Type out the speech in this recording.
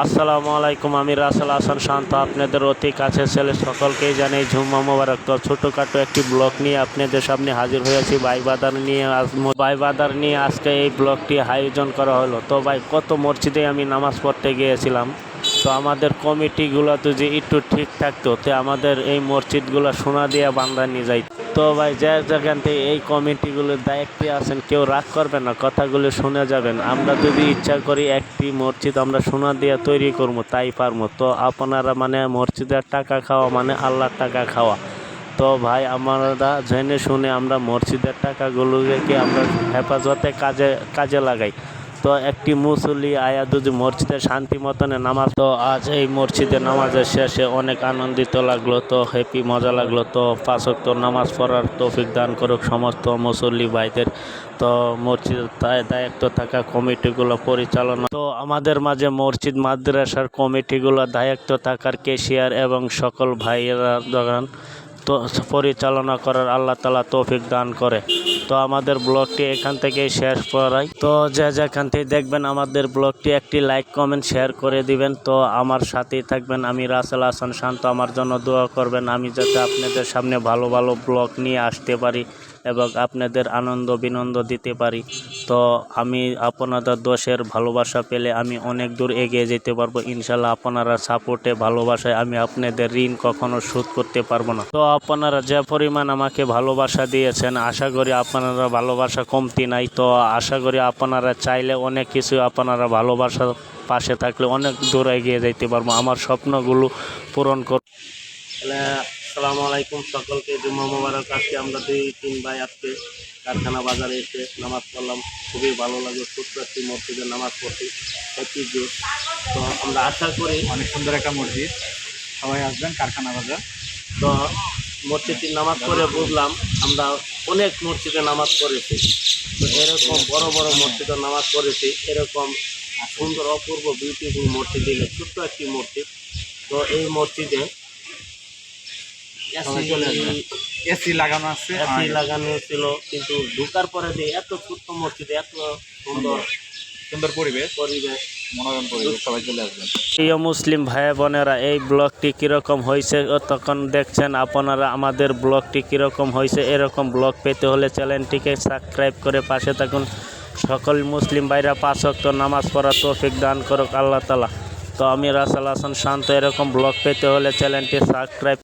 আসসালামু আলাইকুম, আমি রাসেল হাসান শান্ত আপনাদের অতি কাছের ছেলে। সকলকেই জানাই জুম্মা মোবারক। তো ছোটোখাটো একটি ব্লগ নিয়ে আপনাদের সামনে হাজির হয়েছি ভাই বাদার নিয়ে আজকে এই ব্লগটি আয়োজন করা হলো। তো ভাই, কত মসজিদে আমি নামাজ পড়তে গিয়েছিলাম। তো আমাদের কমিটিগুলো তো যে একটু ঠিক থাকতো, তো আমাদের এই মসজিদগুলো সোনা দিয়ে বান্ধা নিয়ে যাই। তো ভাই, যে যেখান থেকে এই কমিটিগুলোর দায়িত্বে আছেন, কেউ রাগ করবেন না, কথাগুলো শুনে যাবেন। আমরা যদি ইচ্ছা করি একটি মসজিদ আমরা সোনা দিয়ে তৈরি করবো, তাই পারবো। তো আপনারা মানে মসজিদের টাকা খাওয়া মানে আল্লাহর টাকা খাওয়া। তো ভাই, আমরা জেনে শুনে আমরা মসজিদের টাকাগুলোকে আমরা হেফাজতে কাজে লাগাই। তো একটি মুসল্লি আয়া যদি মসজিদে শান্তি মতনে নামাজ, তো আজ এই মসজিদে নামাজের শেষে অনেক আনন্দিত লাগলো, তো হ্যাপি মজা লাগলো। তো 5 ওয়াক্ত নামাজ পড়ার তৌফিক দান করুক সমস্ত মুসল্লি ভাইদের। তো মসজিদ দায়িত্ব থাকা কমিটিগুলো পরিচালনা, তো আমাদের মাঝে মসজিদ মাদ্রাসার কমিটিগুলো দায়িত্ব থাকার কেশিয়ার এবং সকল ভাইয়েরা তো পরিচালনা করার আল্লাহ তাআলা তৌফিক দান করে। তো আমাদের ব্লগটি এখান থেকেই শেষ করাই। তো যে যেখান থেকে দেখবেন আমাদের ব্লগটি একটি লাইক কমেন্ট শেয়ার করে দিবেন। তো আমার সাথেই থাকবেন। আমি রাসেল হাসান শান্ত। আমার জন্য দোয়া করবেন, আমি যাতে আপনাদের সামনে ভালো ভালো ব্লগ নিয়ে আসতে পারি এবং আপনাদের আনন্দ বিনন্দ দিতে পারি। তো আমি আপনাদের দোষের ভালোবাসা পেলে আমি অনেক দূর এগিয়ে যেতে পারবো ইনশাল্লাহ। আপনারা সাপোর্টে ভালোবাসায় আমি আপনাদের ঋণ কখনো শোধ করতে পারবো না। তো আপনারা যে পরিমাণ আমাকে ভালোবাসা দিয়েছেন, আশা করি আপনারা ভালোবাসা কমতি নাই। তো আশা করি আপনারা চাইলে অনেক কিছু, আপনারা ভালোবাসা পাশে থাকলে অনেক দূর এগিয়ে যেতে পারবো, আমার স্বপ্নগুলো পূরণ করব। আসসালামু আলাইকুম, সকলকে জুম্মা মোবারক। আজকে আমরা 2-3 ভাই আজকে কারখানা বাজারে এসে নামাজ পড়লাম। খুবই ভালো লাগলো ছোট্ট একটি মসজিদে নামাজ পড়তে, একটি জোর। তো আমরা আশা করি অনেক সুন্দর একটা মসজিদ, সবাই আসবেন কারখানা বাজার। তো মসজিদে নামাজ পড়ে বুঝলাম আমরা অনেক মসজিদে নামাজ পড়েছি। তো এরকম বড় বড় মসজিদে নামাজ পড়েছি, এরকম সুন্দর অপূর্ব বিউটিফুল মসজিদ দিলে ছোট্ট একটি মসজিদ। তো এই মসজিদে এসি লাগানো আছে, এসি লাগানো ছিল, কিন্তু ঢোকার পরে যে এত ছোট্ট মসজিদে এত সুন্দর সুন্দর পরিবেশ, মনোরম পরিবেশ, সবাই চলে আসবেন। প্রিয় মুসলিম ভাই বোনেরা, এই ব্লগটি কীরকম হয়েছে তখন দেখছেন আপনারা আমাদের ব্লগটি কীরকম হয়েছে। এরকম ব্লগ পেতে হলে চ্যানেলটিকে সাবস্ক্রাইব করে পাশে থাকুন। সকল মুসলিম ভাইরা 5 ওয়াক্ত নামাজ পড়ার তৌফিক দান করুক আল্লাহ তাআলা। তো আমি রাসেল হাসান শান্ত। এরকম ব্লগ পেতে হলে চ্যানেলটি সাবস্ক্রাইব